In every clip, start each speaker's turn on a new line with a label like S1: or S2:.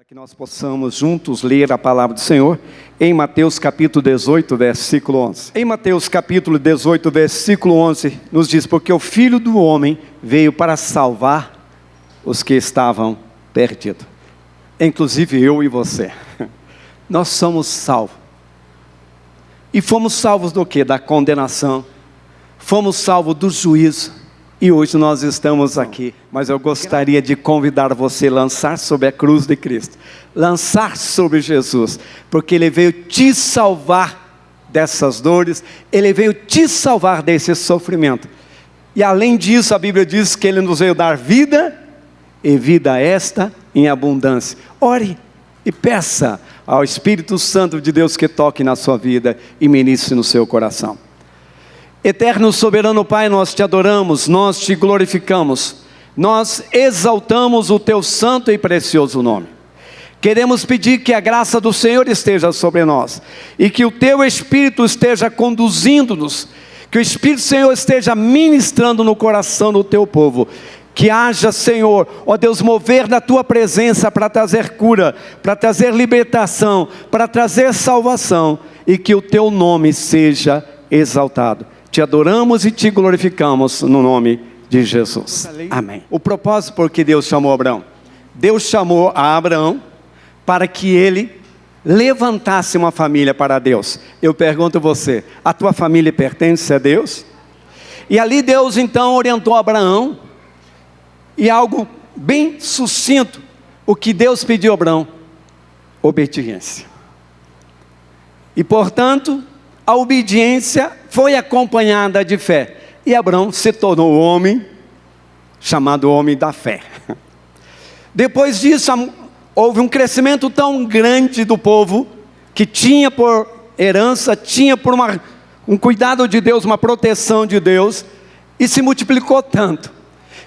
S1: Que nós possamos juntos ler a palavra do Senhor em Mateus capítulo 18, versículo 11. Em Mateus capítulo 18, versículo 11, nos diz: porque o Filho do Homem veio para salvar os que estavam perdidos. Inclusive eu e você. Nós somos salvos. E fomos salvos do quê? Da condenação. Fomos salvos do juízo. E hoje nós estamos aqui, mas eu gostaria de convidar você a lançar sobre a cruz de Cristo, lançar sobre Jesus, porque Ele veio te salvar dessas dores, Ele veio te salvar desse sofrimento. E além disso, a Bíblia diz que Ele nos veio dar vida, e vida esta em abundância. Ore e peça ao Espírito Santo de Deus que toque na sua vida e ministre no seu coração. Eterno soberano Pai, nós te adoramos, nós te glorificamos, nós exaltamos o teu santo e precioso nome. Queremos pedir que a graça do Senhor esteja sobre nós, e que o teu Espírito esteja conduzindo-nos, que o Espírito do Senhor esteja ministrando no coração do teu povo, que haja, Senhor, ó Deus, mover da tua presença para trazer cura, para trazer libertação, para trazer salvação, e que o teu nome seja exaltado. Te adoramos e te glorificamos no nome de Jesus. Amém. O propósito por que Deus chamou Abraão. Deus chamou a Abraão para que ele levantasse uma família para Deus. Eu pergunto a você, a tua família pertence a Deus? E ali Deus então orientou Abraão, e algo bem sucinto, o que Deus pediu a Abraão: obediência. E portanto, a obediência foi acompanhada de fé. E Abraão se tornou o homem, chamado homem da fé. Depois disso, houve um crescimento tão grande do povo, que tinha por herança, tinha por um cuidado de Deus, uma proteção de Deus, e se multiplicou tanto,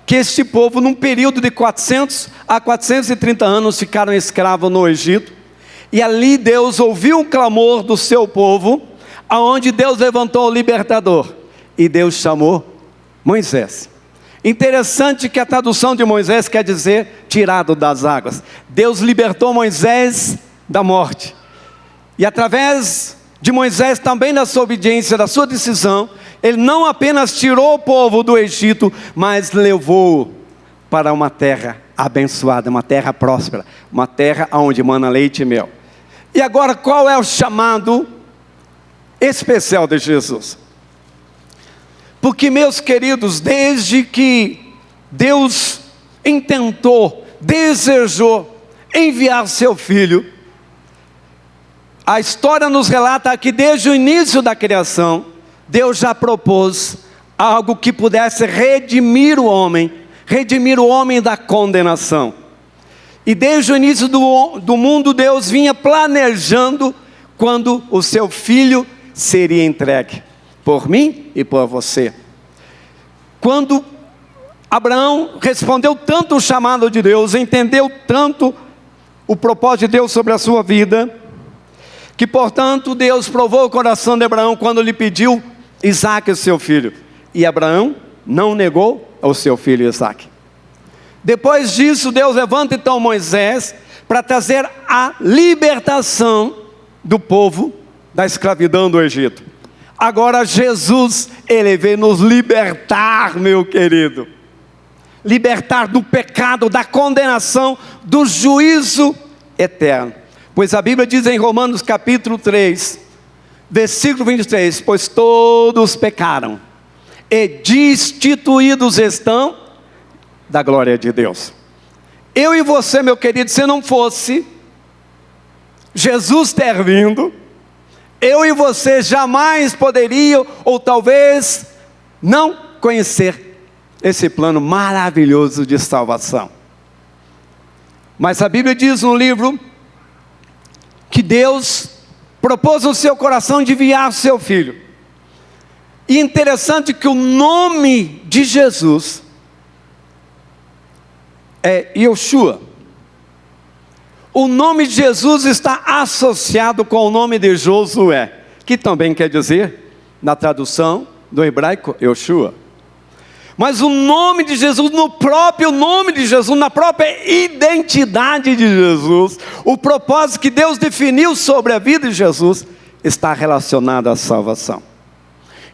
S1: que este povo, num período de 400 a 430 anos, ficaram escravos no Egito. E ali Deus ouviu o clamor do seu povo, aonde Deus levantou o libertador, e Deus chamou Moisés. Interessante que a tradução de Moisés quer dizer tirado das águas. Deus libertou Moisés da morte, e através de Moisés, também da sua obediência, da sua decisão, ele não apenas tirou o povo do Egito, mas levou para uma terra abençoada, uma terra próspera, uma terra onde mana leite e mel. E agora, qual é o chamado especial de Jesus? Porque, meus queridos, desde que Deus intentou, desejou enviar seu Filho, a história nos relata que desde o início da criação, Deus já propôs algo que pudesse redimir o homem da condenação. E desde o início do mundo, Deus vinha planejando quando o seu Filho seria entregue por mim e por você. Quando Abraão respondeu tanto o chamado de Deus, entendeu tanto o propósito de Deus sobre a sua vida, que portanto Deus provou o coração de Abraão quando lhe pediu Isaque, seu filho. E Abraão não negou ao seu filho Isaque. Depois disso, Deus levanta então Moisés para trazer a libertação do povo da escravidão do Egito. Agora Jesus, Ele veio nos libertar, meu querido. Libertar do pecado, da condenação, do juízo eterno. Pois a Bíblia diz em Romanos capítulo 3, versículo 23, pois todos pecaram e destituídos estão da glória de Deus. Eu e você, meu querido, se não fosse Jesus ter vindo, eu e você jamais poderiam, ou talvez não conhecer esse plano maravilhoso de salvação. Mas a Bíblia diz no livro que Deus propôs no seu coração de enviar seu Filho. E interessante que o nome de Jesus é Yeshua. O nome de Jesus está associado com o nome de Josué, que também quer dizer, na tradução do hebraico, Yeshua. Mas o nome de Jesus, no próprio nome de Jesus, na própria identidade de Jesus, o propósito que Deus definiu sobre a vida de Jesus, está relacionado à salvação.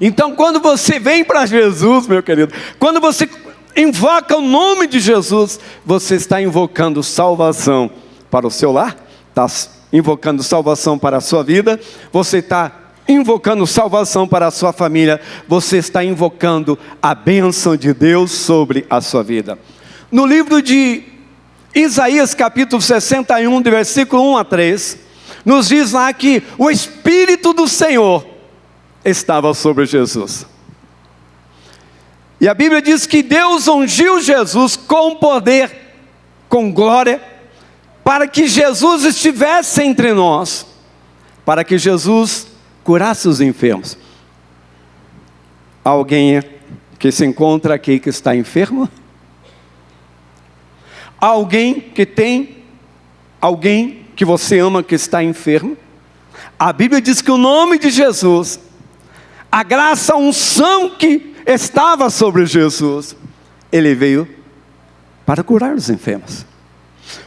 S1: Então quando você vem para Jesus, meu querido, quando você invoca o nome de Jesus, você está invocando salvação para o seu lar, está invocando salvação para a sua vida, você está invocando salvação para a sua família, você está invocando a bênção de Deus sobre a sua vida. No livro de Isaías capítulo 61, do versículo 1 a 3, nos diz lá que o Espírito do Senhor estava sobre Jesus. E a Bíblia diz que Deus ungiu Jesus com poder, com glória, para que Jesus estivesse entre nós, para que Jesus curasse os enfermos. Alguém que se encontra aqui que está enfermo? Alguém que você ama que está enfermo? A Bíblia diz que o nome de Jesus, a graça, a unção que estava sobre Jesus, ele veio para curar os enfermos.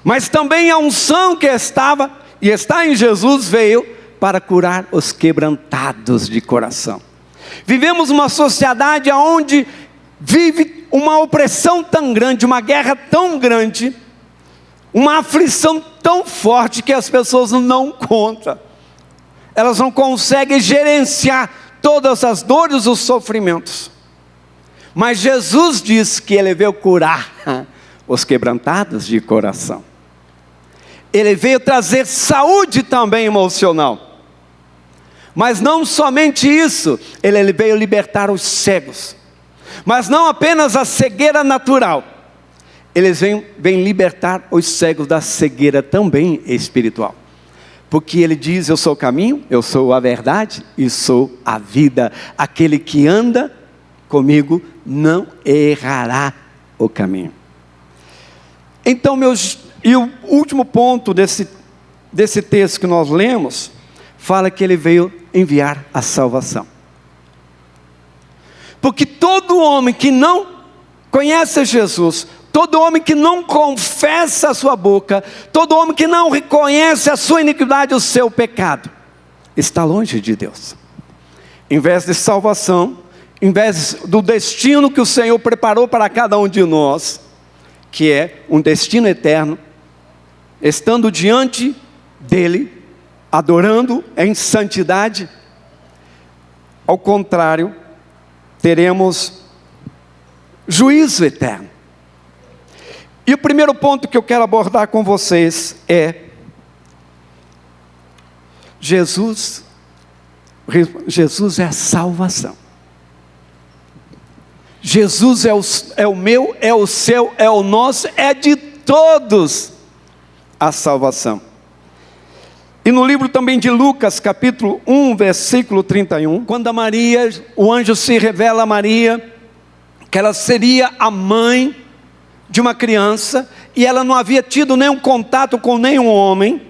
S1: Mas também a unção que estava e está em Jesus veio para curar os quebrantados de coração. Vivemos uma sociedade onde vive uma opressão tão grande, uma guerra tão grande, uma aflição tão forte que as pessoas não contam. Elas não conseguem gerenciar todas as dores e os sofrimentos. Mas Jesus diz que ele veio curar os quebrantados de coração. Ele veio trazer saúde também emocional. Mas não somente isso, ele veio libertar os cegos. Mas não apenas a cegueira natural. Eles vêm libertar os cegos da cegueira também espiritual. Porque ele diz, eu sou o caminho, eu sou a verdade e sou a vida. Aquele que anda comigo não errará o caminho. Então, e o último ponto desse texto que nós lemos, fala que ele veio enviar a salvação. Porque todo homem que não conhece Jesus, todo homem que não confessa a sua boca, todo homem que não reconhece a sua iniquidade, o seu pecado, está longe de Deus. Em vez de salvação, em vez do destino que o Senhor preparou para cada um de nós, que é um destino eterno, estando diante dele, adorando em santidade, ao contrário, teremos juízo eterno. E o primeiro ponto que eu quero abordar com vocês é: Jesus é a salvação. Jesus é o meu, é o seu, é o nosso, é de todos a salvação. E no livro também de Lucas, capítulo 1, versículo 31, quando o anjo se revela a Maria, que ela seria a mãe de uma criança, e ela não havia tido nenhum contato com nenhum homem,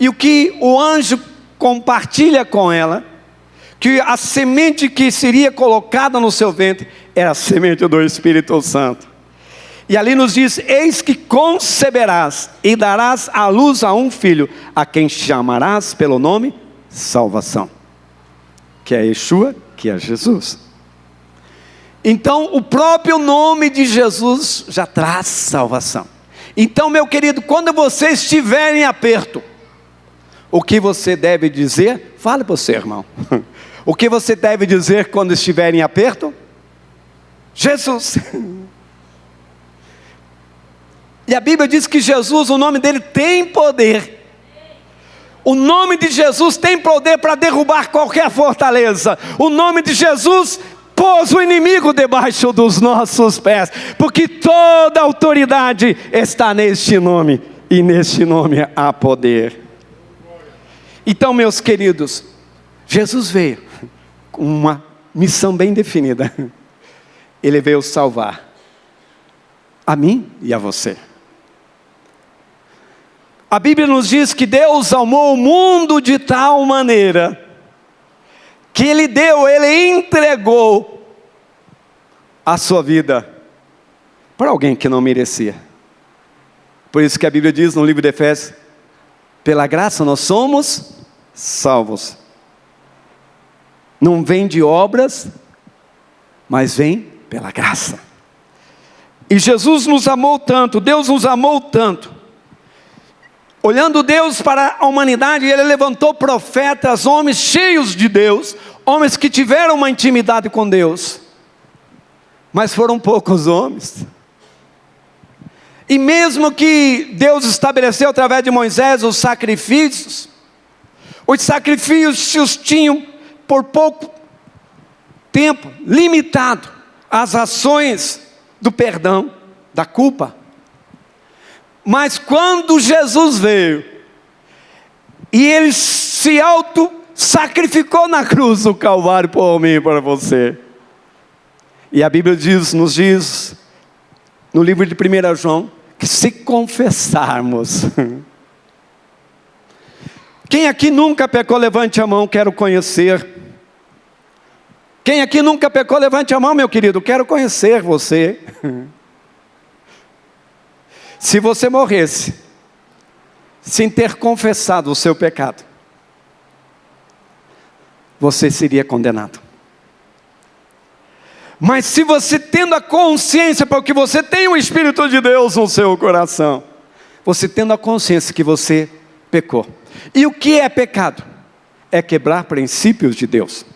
S1: e o que o anjo compartilha com ela, que a semente que seria colocada no seu ventre, era a semente do Espírito Santo. E ali nos diz, eis que conceberás e darás à luz a um filho, a quem chamarás pelo nome Salvação, que é Yeshua, que é Jesus. Então o próprio nome de Jesus já traz salvação. Então, meu querido, quando você estiver em aperto, o que você deve dizer? Fale para o seu irmão. O que você deve dizer quando estiver em aperto? Jesus. E a Bíblia diz que Jesus, o nome dele tem poder. O nome de Jesus tem poder para derrubar qualquer fortaleza. O nome de Jesus pôs o inimigo debaixo dos nossos pés, porque toda autoridade está neste nome, e neste nome há poder. Então, meus queridos, Jesus veio com uma missão bem definida. Ele veio salvar a mim e a você. A Bíblia nos diz que Deus amou o mundo de tal maneira que Ele entregou a sua vida para alguém que não merecia. Por isso que a Bíblia diz no livro de Efésios: pela graça nós somos salvos. Não vem de obras, mas vem pela graça. E Jesus nos amou tanto, Deus nos amou tanto. Olhando Deus para a humanidade, Ele levantou profetas, homens cheios de Deus, homens que tiveram uma intimidade com Deus. Mas foram poucos homens. E mesmo que Deus estabeleceu através de Moisés os sacrifícios tinham por pouco tempo, limitado as ações do perdão, da culpa. Mas quando Jesus veio, e Ele se auto-sacrificou na cruz do Calvário por mim e para você. E a Bíblia nos diz, no livro de 1 João, que se confessarmos. Quem aqui nunca pecou, levante a mão, quero conhecer. Quem aqui nunca pecou, levante a mão, meu querido, quero conhecer você. Se você morresse sem ter confessado o seu pecado, você seria condenado. Mas se você tendo a consciência, porque você tem o Espírito de Deus no seu coração, você tendo a consciência que você pecou. E o que é pecado? É quebrar princípios de Deus.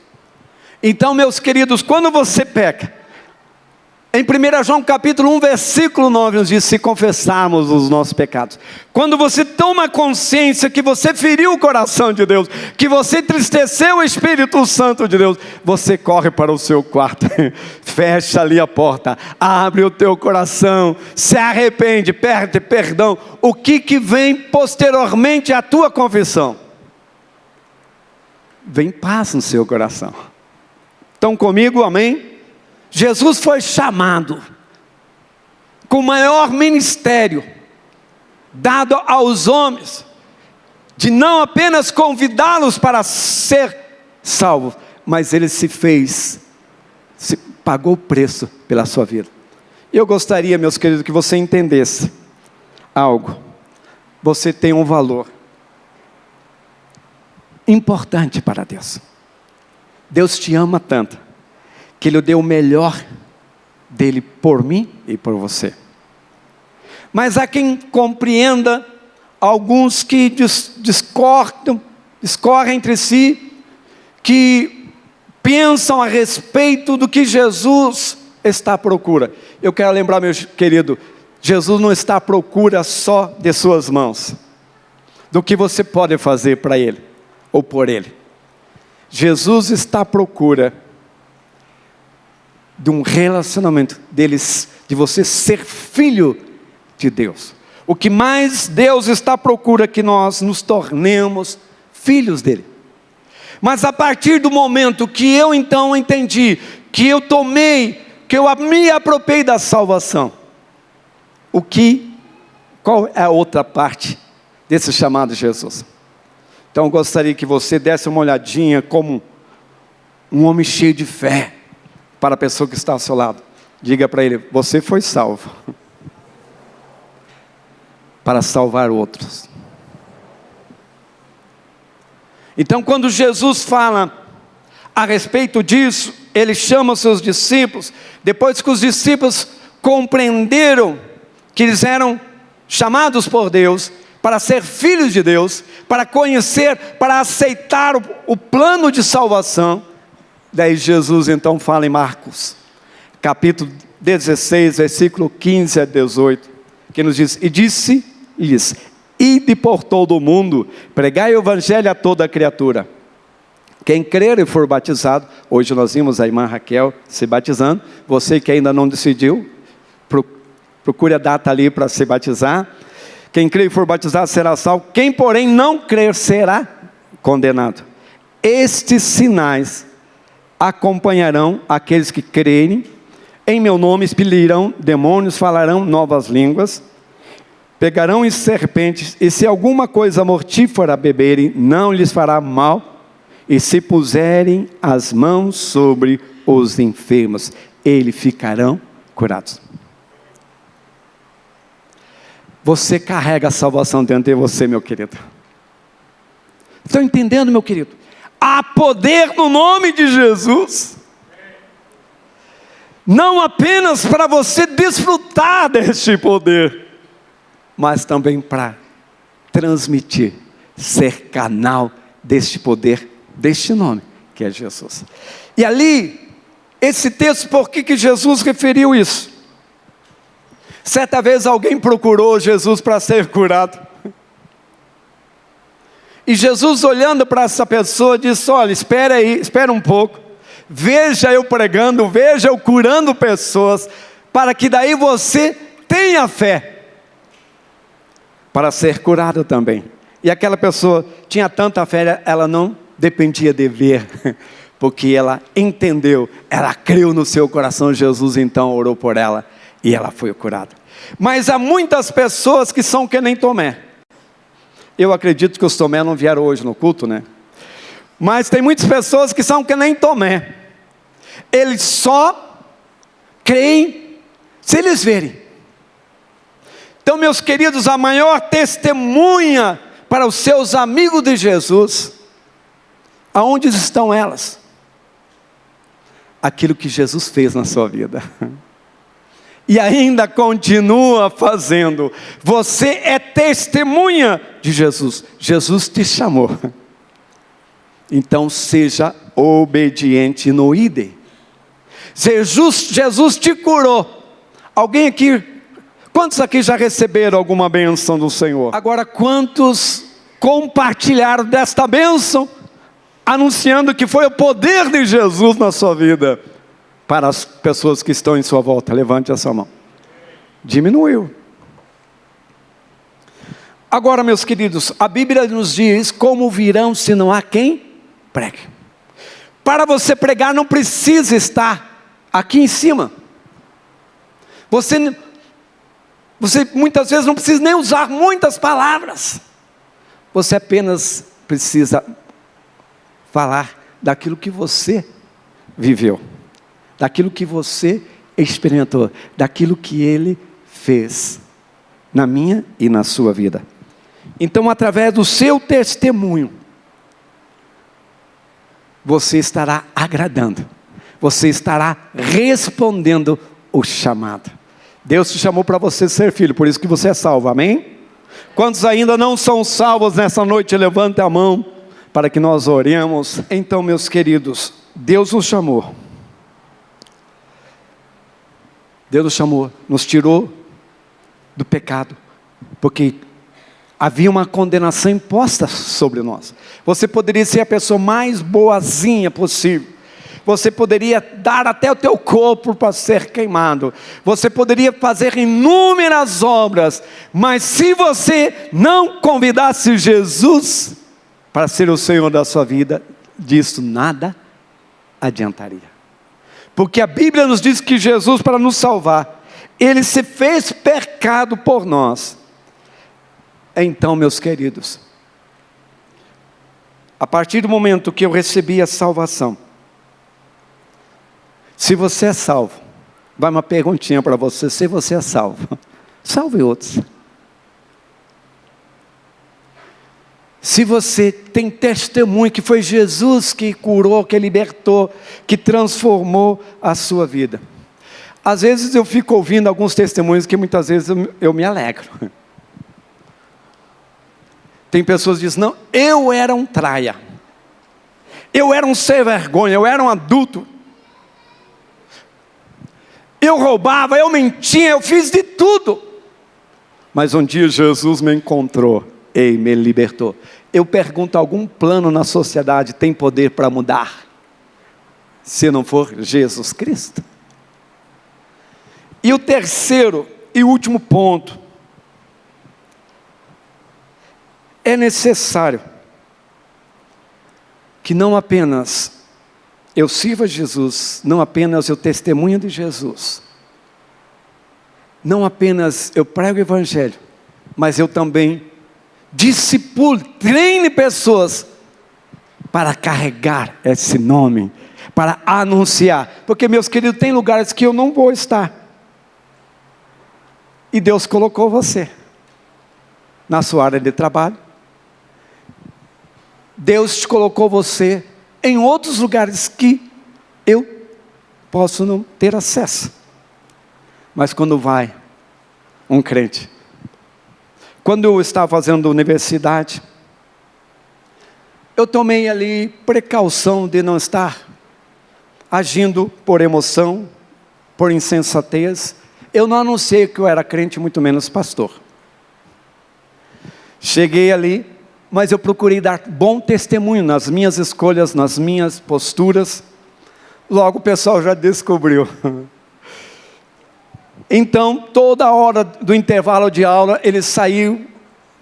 S1: Então, meus queridos, quando você peca, em 1 João capítulo 1, versículo 9, nos diz: se confessarmos os nossos pecados. Quando você toma consciência que você feriu o coração de Deus, que você entristeceu o Espírito Santo de Deus, você corre para o seu quarto, fecha ali a porta, abre o teu coração, se arrepende, pede perdão. O que vem posteriormente à tua confissão? Vem paz no seu coração. Estão comigo? Amém? Jesus foi chamado com o maior ministério dado aos homens, de não apenas convidá-los para ser salvos, mas Ele pagou o preço pela sua vida. Eu gostaria, meus queridos, que você entendesse algo. Você tem um valor importante para Deus. Deus te ama tanto que Ele deu o melhor dele por mim e por você. Mas há quem compreenda, alguns que discorrem entre si, que pensam a respeito do que Jesus está à procura. Eu quero lembrar, meu querido, Jesus não está à procura só de suas mãos, do que você pode fazer para Ele, ou por Ele. Jesus está à procura de um relacionamento deles, de você ser filho de Deus. O que mais Deus está à procura é que nós nos tornemos filhos dele. Mas a partir do momento que eu então entendi, que eu me apropriei da salvação, qual é a outra parte desse chamado de Jesus? Então eu gostaria que você desse uma olhadinha como um homem cheio de fé, para a pessoa que está ao seu lado. Diga para ele: você foi salvo para salvar outros. Então, quando Jesus fala a respeito disso, Ele chama os seus discípulos, depois que os discípulos compreenderam que eles eram chamados por Deus para ser filhos de Deus, para conhecer, para aceitar o plano de salvação. Daí Jesus então fala em Marcos, capítulo 16, versículo 15 a 18, que nos diz: e disse-lhes: ide por todo o mundo, pregai o evangelho a toda criatura. Quem crer e for batizado, hoje nós vimos a irmã Raquel se batizando, você que ainda não decidiu, procure a data ali para se batizar. Quem crer e for batizado será salvo, quem porém não crer será condenado. Estes sinais acompanharão aqueles que crerem, em meu nome expelirão demônios, falarão novas línguas, pegarão em serpentes, e se alguma coisa mortífera beberem, não lhes fará mal, e se puserem as mãos sobre os enfermos, eles ficarão curados. você carrega a salvação dentro de você, meu querido. Estão entendendo, meu querido? Há poder no nome de Jesus. Não apenas para você desfrutar deste poder, mas também para transmitir, ser canal deste poder, deste nome, que é Jesus. E ali, esse texto, por que Jesus referiu isso? Certa vez alguém procurou Jesus para ser curado. E Jesus, olhando para essa pessoa, disse: olha, espera aí, espera um pouco. Veja eu pregando, veja eu curando pessoas, para que daí você tenha fé, para ser curado também. E aquela pessoa tinha tanta fé, ela não dependia de ver, porque ela entendeu, ela creu no seu coração. Jesus então orou por ela, e ela foi curada. Mas há muitas pessoas que são que nem Tomé. Eu acredito que os Tomé não vieram hoje no culto, né? Mas tem muitas pessoas que são que nem Tomé. Eles só creem se eles verem. Então, meus queridos, a maior testemunha para os seus amigos de Jesus, aonde estão elas? Aquilo que Jesus fez na sua vida. E ainda continua fazendo. Você é testemunha de Jesus. Jesus te chamou. Então seja obediente no idem. Jesus te curou. Alguém aqui, quantos aqui já receberam alguma bênção do Senhor? Agora, quantos compartilharam desta bênção, anunciando que foi o poder de Jesus na sua vida? Para as pessoas que estão em sua volta, levante a sua mão. Diminuiu. Agora, meus queridos, a Bíblia nos diz: como virão se não há quem pregue? Para você pregar, não precisa estar aqui em cima. Você muitas vezes não precisa nem usar muitas palavras. Você apenas precisa falar daquilo que você viveu, daquilo que você experimentou, daquilo que Ele fez na minha e na sua vida. Então, através do seu testemunho, você estará agradando, você estará respondendo o chamado. Deus te chamou para você ser filho, por isso que você é salvo, amém? Quantos ainda não são salvos nessa noite, levante a mão, para que nós oremos. Então, meus queridos, Deus nos chamou. Deus nos chamou, nos tirou do pecado, porque havia uma condenação imposta sobre nós. Você poderia ser a pessoa mais boazinha possível. Você poderia dar até o teu corpo para ser queimado. Você poderia fazer inúmeras obras. Mas se você não convidasse Jesus para ser o Senhor da sua vida, disso nada adiantaria. Porque a Bíblia nos diz que Jesus, para nos salvar, Ele se fez pecado por nós. Então, meus queridos, a partir do momento que eu recebi a salvação, se você é salvo, vai uma perguntinha para você: se você é salvo, salve outros. Se você tem testemunho que foi Jesus que curou, que libertou, que transformou a sua vida. Às vezes eu fico ouvindo alguns testemunhos que muitas vezes eu me alegro. Tem pessoas que dizem: não, eu era um traia, eu era um sem vergonha, eu era um adulto, eu roubava, eu mentia, eu fiz de tudo. Mas um dia Jesus me encontrou e me libertou. Eu pergunto: algum plano na sociedade tem poder para mudar, se não for Jesus Cristo? E o terceiro e último ponto: é necessário que não apenas eu sirva Jesus, não apenas eu testemunho de Jesus, não apenas eu prego o Evangelho, mas eu também discipulo, treine pessoas para carregar esse nome, para anunciar. Porque, meus queridos, tem lugares que eu não vou estar, e Deus colocou você. na sua área de trabalho. Deus te colocou você em outros lugares que eu posso não ter acesso. Mas quando vai um crente, quando eu estava fazendo universidade, eu tomei ali precaução de não estar agindo por emoção, por insensatez. Eu não anunciei que eu era crente, muito menos pastor. Cheguei ali, mas eu procurei dar bom testemunho nas minhas escolhas, nas minhas posturas. Logo o pessoal já descobriu. Então, toda hora do intervalo de aula, eles saíam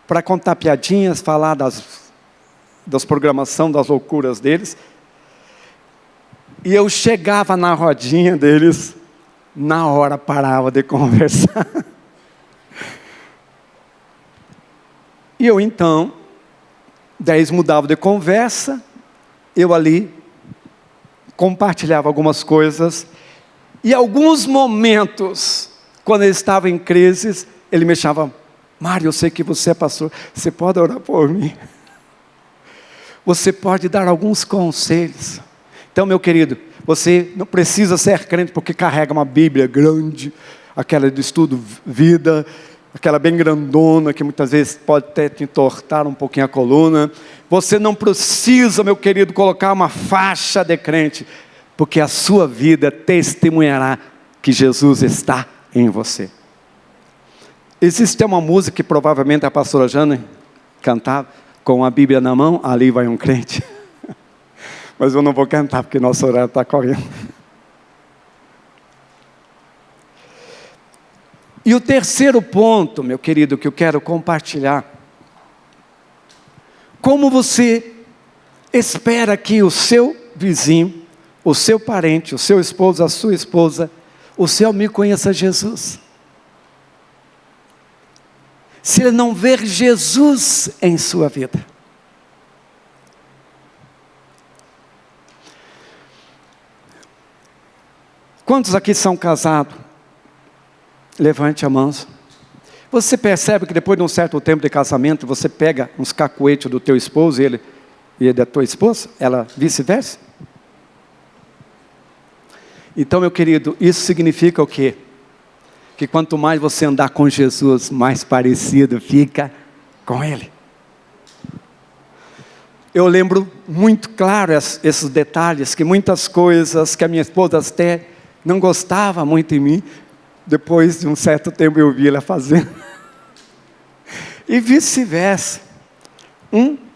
S1: para contar piadinhas, falar das programação, das loucuras deles. E eu chegava na rodinha deles, na hora parava de conversar. E eu então, daí eles mudavam de conversa, eu ali compartilhava algumas coisas, e alguns momentos, quando ele estava em crises, ele me chamava: Mário, eu sei que você é pastor, você pode orar por mim? Você pode dar alguns conselhos? Então, meu querido, você não precisa ser crente porque carrega uma Bíblia grande, aquela do estudo vida, aquela bem grandona, que muitas vezes pode até te entortar um pouquinho a coluna. Você não precisa, meu querido, colocar uma faixa de crente, porque a sua vida testemunhará que Jesus está em você. Existe uma música que provavelmente a pastora Jane cantava: com a Bíblia na mão, ali vai um crente. Mas eu não vou cantar porque nosso horário está correndo. E o terceiro ponto, meu querido, que eu quero compartilhar: como você espera que o seu vizinho, o seu parente, o seu esposo, a sua esposa, o seu amigo conheça Jesus? Se ele não ver Jesus em sua vida. Quantos aqui são casados? Levante a mão. Você percebe que depois de um certo tempo de casamento, você pega uns cacuetes do teu esposo e ele da tua esposa? Ela vice-versa? Então, meu querido, isso significa o quê? Que quanto mais você andar com Jesus, mais parecido fica com Ele. Eu lembro muito claro esses detalhes, que muitas coisas que a minha esposa até não gostava muito em mim, depois de um certo tempo eu vi ela fazendo. E vice-versa.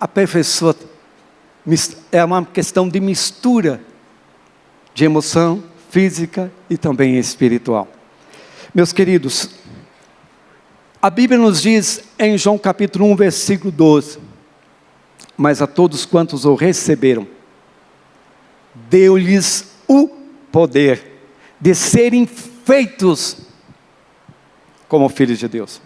S1: Aperfeiçoa. É uma questão de mistura de emoção física e também espiritual. Meus queridos, a Bíblia nos diz em João capítulo 1, versículo 12: mas a todos quantos o receberam, deu-lhes o poder de serem feitos como filhos de Deus.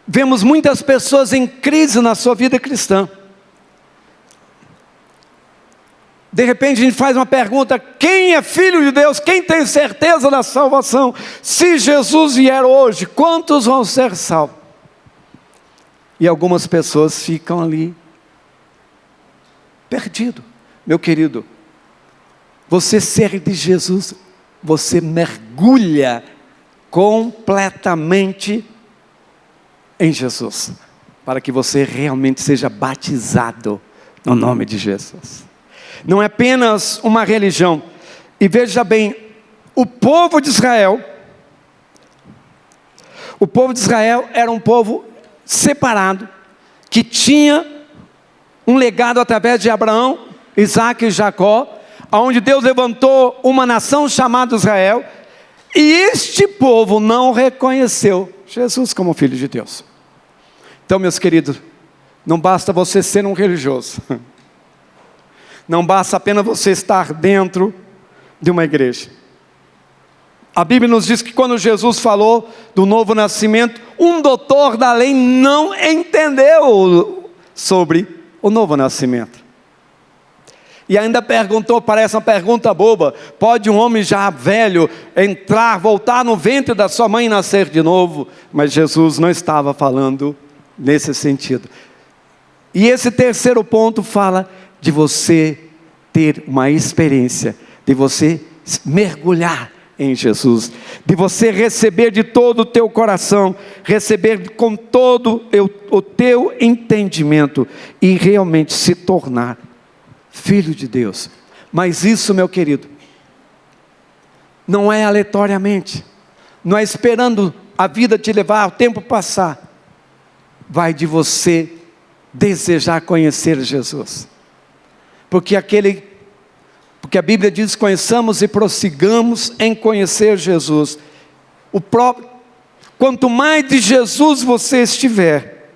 S1: Vemos muitas pessoas em crise na sua vida cristã. De repente a gente faz uma pergunta: quem é filho de Deus? Quem tem certeza da salvação? Se Jesus vier hoje, quantos vão ser salvos? E algumas pessoas ficam ali perdido. Meu querido, você ser de Jesus, você mergulha completamente em Jesus, para que você realmente seja batizado no nome de Jesus. Não é apenas uma religião. E veja bem, o povo de Israel era um povo separado, que tinha um legado através de Abraão, Isaac e Jacó, onde Deus levantou uma nação chamada Israel, e este povo não reconheceu Jesus como filho de Deus. Então, meus queridos, não basta você ser um religioso, não basta apenas você estar dentro de uma igreja. A Bíblia nos diz que quando Jesus falou do novo nascimento, um doutor da lei não entendeu sobre o novo nascimento. E ainda perguntou, parece uma pergunta boba: pode um homem já velho entrar, voltar no ventre da sua mãe e nascer de novo? Mas Jesus não estava falando nesse sentido. E esse terceiro ponto fala de você ter uma experiência, de você mergulhar em Jesus, de você receber de todo o teu coração, receber com todo o teu entendimento e realmente se tornar filho de Deus. Mas isso, meu querido, não é aleatoriamente, não é esperando a vida te levar, o tempo passar. Vai de você desejar conhecer Jesus, porque a Bíblia diz: conheçamos e prossigamos em conhecer Jesus. Quanto mais de Jesus você estiver,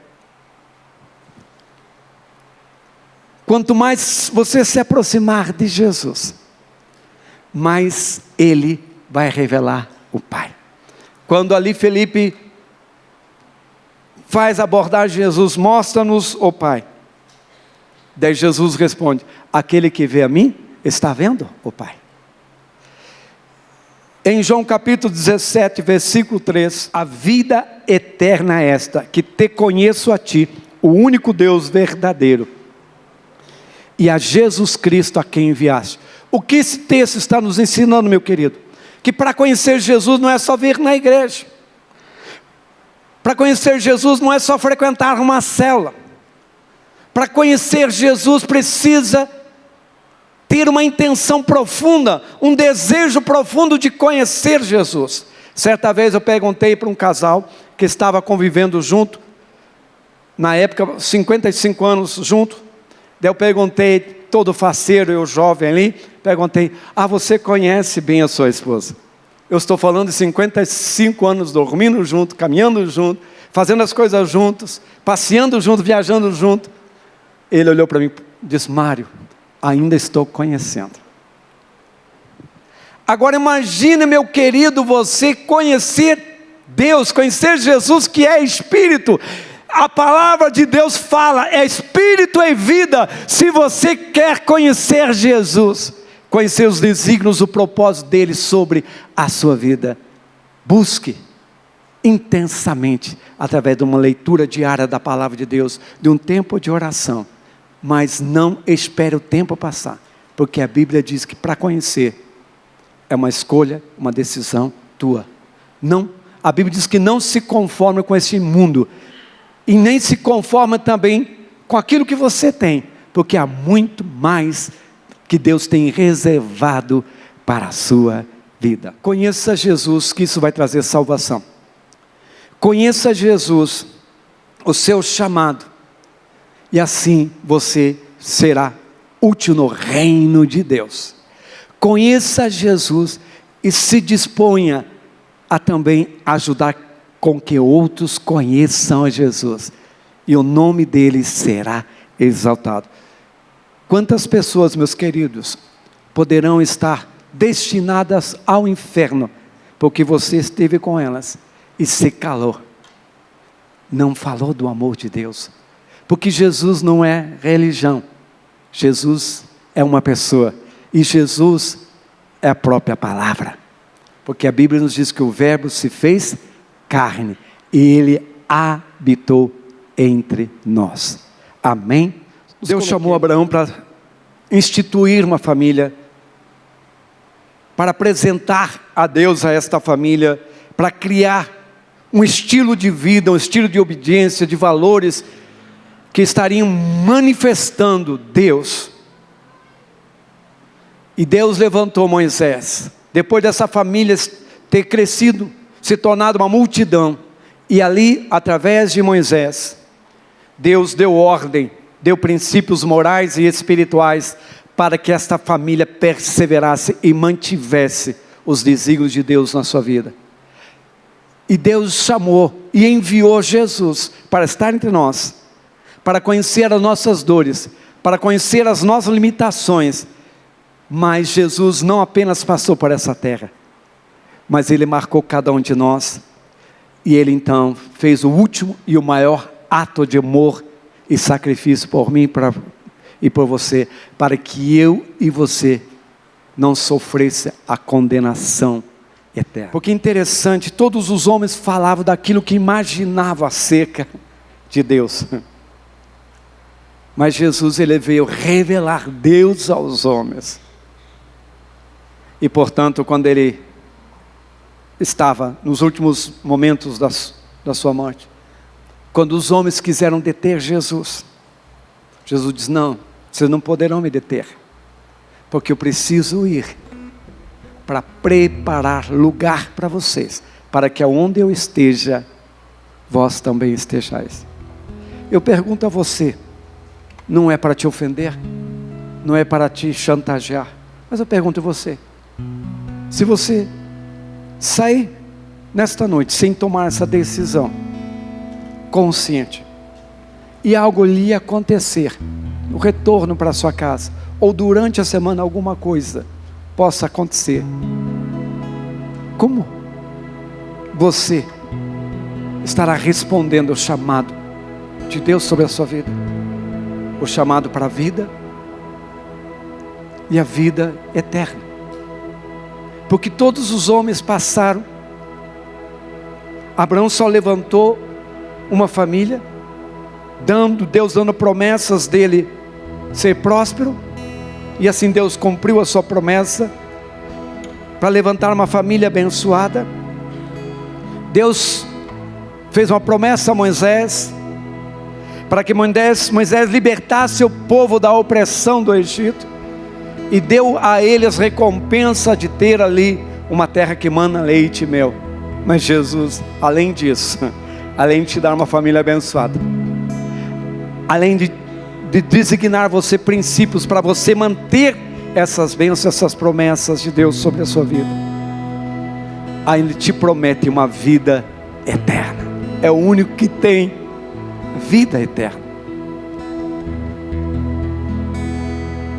S1: quanto mais você se aproximar de Jesus, mais Ele vai revelar o Pai. Quando ali Felipe faz abordar Jesus: mostra-nos o Pai. Daí Jesus responde: aquele que vê a mim, está vendo o Pai. Em João capítulo 17, versículo 3, a vida eterna é esta, que te conheço a ti, o único Deus verdadeiro, e a Jesus Cristo a quem enviaste. O que esse texto está nos ensinando, meu querido? Que para conhecer Jesus não é só vir na igreja. Para conhecer Jesus não é só frequentar uma célula. Para conhecer Jesus precisa ter uma intenção profunda, um desejo profundo de conhecer Jesus. Certa vez eu perguntei para um casal que estava convivendo junto, na época 55 anos junto. Daí eu perguntei, todo faceiro, eu jovem ali, perguntei: você conhece bem a sua esposa? Eu estou falando de 55 anos dormindo junto, caminhando junto, fazendo as coisas juntos, passeando junto, viajando junto. Ele olhou para mim e disse: Mário, ainda estou conhecendo. Agora imagine, meu querido, você conhecer Deus, conhecer Jesus, que é Espírito. A palavra de Deus fala, é Espírito e vida. Se você quer conhecer Jesus, conhecer os desígnios, o propósito dele sobre a sua vida, busque intensamente, através de uma leitura diária da palavra de Deus, de um tempo de oração. Mas não espere o tempo passar, porque a Bíblia diz que para conhecer é uma escolha, uma decisão tua. Não, a Bíblia diz que não se conforma com esse mundo, e nem se conforma também com aquilo que você tem, porque há muito mais que Deus tem reservado para a sua vida. Conheça Jesus, que isso vai trazer salvação. Conheça Jesus, o seu chamado, e assim você será útil no reino de Deus. Conheça Jesus e se disponha a também ajudar com que outros conheçam a Jesus, e o nome dele será exaltado. Quantas pessoas, meus queridos, poderão estar destinadas ao inferno, porque você esteve com elas e se calou, não falou do amor de Deus, porque Jesus não é religião, Jesus é uma pessoa, e Jesus é a própria palavra, porque a Bíblia nos diz que o verbo se fez carne, e ele habitou entre nós. Amém? Deus chamou Abraão para instituir uma família, para apresentar a Deus a esta família, para criar um estilo de vida, um estilo de obediência, de valores, que estariam manifestando Deus. E Deus levantou Moisés, depois dessa família ter crescido, se tornado uma multidão, e ali, através de Moisés, Deus deu ordem, deu princípios morais e espirituais, para que esta família perseverasse e mantivesse os desígnios de Deus na sua vida. E Deus chamou e enviou Jesus para estar entre nós, para conhecer as nossas dores, para conhecer as nossas limitações. Mas Jesus não apenas passou por essa terra, mas Ele marcou cada um de nós, e Ele então fez o último e o maior ato de amor e sacrifício por mim e por você, para que eu e você não sofresse a condenação eterna. Porque é interessante, todos os homens falavam daquilo que imaginavam acerca de Deus. Mas Jesus, ele veio revelar Deus aos homens. E portanto, quando ele estava nos últimos momentos da sua morte, quando os homens quiseram deter Jesus, Jesus diz: não, vocês não poderão me deter, porque eu preciso ir para preparar lugar para vocês, para que aonde eu esteja, vós também estejais. Eu pergunto a você, não é para te ofender, não é para te chantagear, mas eu pergunto a você, se você sair nesta noite sem tomar essa decisão consciente, e algo lhe acontecer, o retorno para sua casa, ou durante a semana alguma coisa possa acontecer, como você estará respondendo ao chamado de Deus sobre a sua vida? O chamado para a vida e a vida eterna. Porque todos os homens passaram. Abraão só levantou uma família, Deus dando promessas dele ser próspero, e assim Deus cumpriu a sua promessa para levantar uma família abençoada. Deus fez uma promessa a Moisés, para que Moisés libertasse o povo da opressão do Egito, e deu a eles recompensa de ter ali uma terra que mana leite e mel. Mas Jesus, além disso, além de te dar uma família abençoada, além de designar você princípios para você manter essas bênçãos, essas promessas de Deus sobre a sua vida, aí Ele te promete uma vida eterna. É o único que tem vida eterna.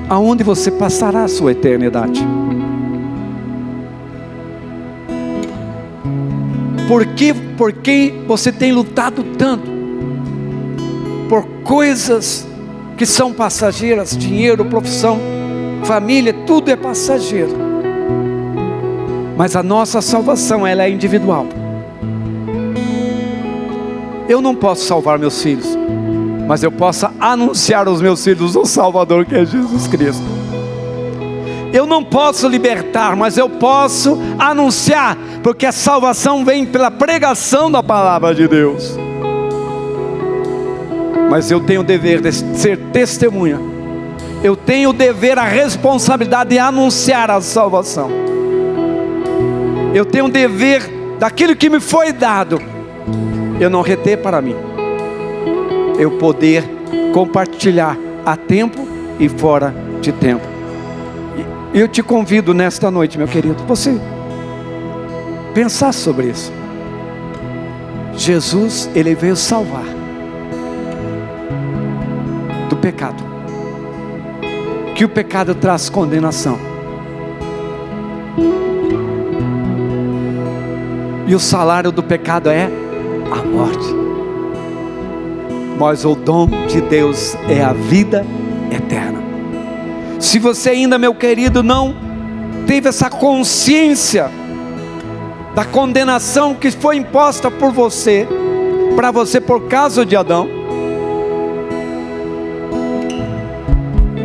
S1: Aonde você passará a sua eternidade? Por que você tem lutado tanto por coisas que são passageiras? Dinheiro, profissão, família, tudo é passageiro. Mas a nossa salvação, ela é individual. Eu não posso salvar meus filhos, mas eu posso anunciar aos meus filhos o Salvador, que é Jesus Cristo. Eu não posso libertar, mas eu posso anunciar, porque a salvação vem pela pregação da palavra de Deus. Mas eu tenho o dever de ser testemunha. Eu tenho o dever, a responsabilidade de anunciar a salvação. Eu tenho o dever daquilo que me foi dado, eu não reter para mim, eu poder compartilhar a tempo e fora de tempo. E eu te convido nesta noite, meu querido, você pensar sobre isso. Jesus, Ele veio salvar do pecado, que o pecado traz condenação, e o salário do pecado é a morte, mas o dom de Deus é a vida eterna. Se você ainda, meu querido, não teve essa consciência da condenação que foi imposta por você, para você por causa de Adão,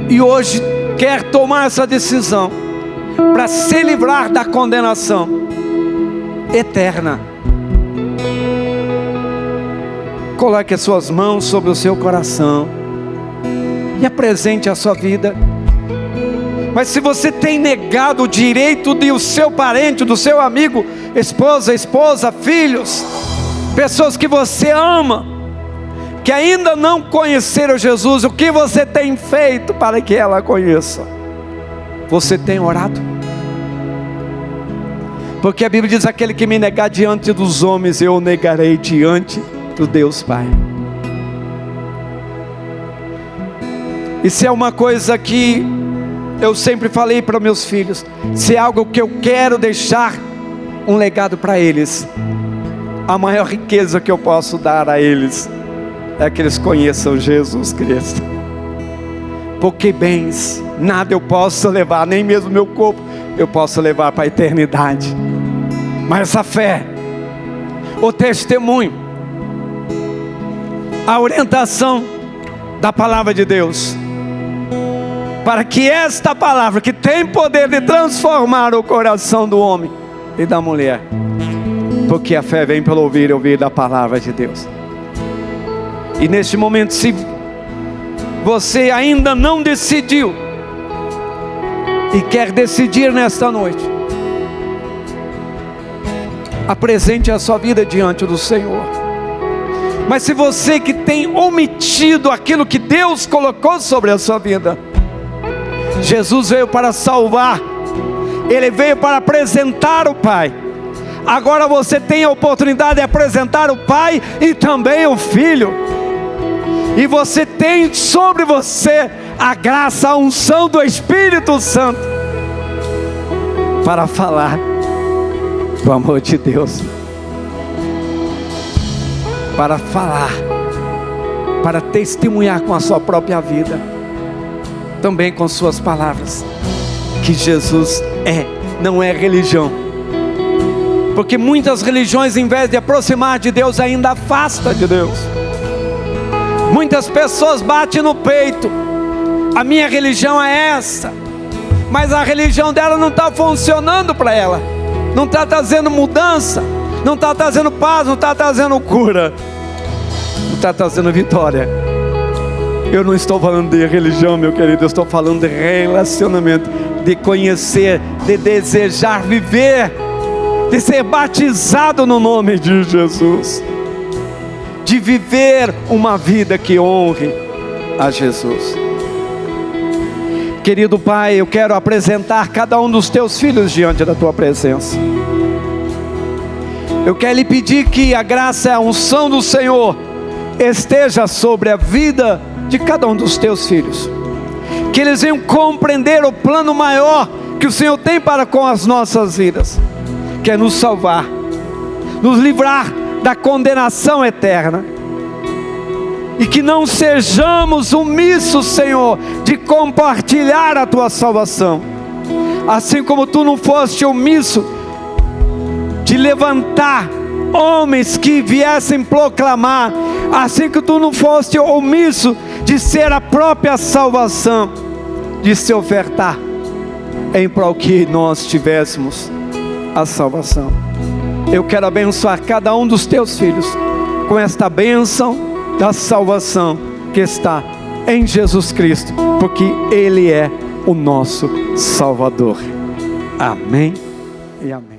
S1: e hoje quer tomar essa decisão para se livrar da condenação eterna, coloque as suas mãos sobre o seu coração e apresente a sua vida. Mas se você tem negado o direito de o seu parente, do seu amigo, esposa, filhos, pessoas que você ama, que ainda não conheceram Jesus, o que você tem feito para que ela conheça? Você tem orado? Porque a Bíblia diz: aquele que me negar diante dos homens, eu o negarei diante do Deus Pai. E se é uma coisa que eu sempre falei para meus filhos, se é algo que eu quero deixar um legado para eles, a maior riqueza que eu posso dar a eles é que eles conheçam Jesus Cristo. porque bens, nada eu posso levar, nem mesmo meu corpo eu posso levar para a eternidade. Mas a fé, o testemunho, a orientação da palavra de Deus, para que esta palavra, que tem poder de transformar o coração do homem e da mulher, porque a fé vem pelo ouvir e ouvir da palavra de Deus. E neste momento, se você ainda não decidiu e quer decidir nesta noite, apresente a sua vida diante do Senhor. Mas se você que tem omitido aquilo que Deus colocou sobre a sua vida, Jesus veio para salvar, Ele veio para apresentar o Pai. Agora você tem a oportunidade de apresentar o Pai e também o Filho. E você tem sobre você a graça, a unção do Espírito Santo para falar do amor de Deus, para falar, para testemunhar com a sua própria vida, também com suas palavras, que Jesus não é religião. Porque muitas religiões, em vez de aproximar de Deus, ainda afasta de Deus. Muitas pessoas batem no peito: a minha religião é essa, mas a religião dela não está funcionando para ela, não está trazendo mudança, não está trazendo paz, não está trazendo cura, não está trazendo vitória. Eu não estou falando de religião, meu querido, eu estou falando de relacionamento, de conhecer, de desejar viver, de ser batizado no nome de Jesus, de viver uma vida que honre a Jesus. Querido Pai, eu quero apresentar cada um dos teus filhos diante da tua presença. Eu quero lhe pedir que a graça e a unção do Senhor esteja sobre a vida de cada um dos teus filhos, que eles venham compreender o plano maior que o Senhor tem para com as nossas vidas, que é nos salvar, nos livrar da condenação eterna, e que não sejamos omissos, Senhor, de compartilhar a tua salvação, assim como tu não foste omisso de levantar homens que viessem proclamar, assim que tu não foste omisso de ser a própria salvação, de se ofertar em prol que nós tivéssemos a salvação. Eu quero abençoar cada um dos teus filhos com esta bênção da salvação que está em Jesus Cristo, porque Ele é o nosso Salvador. Amém e amém.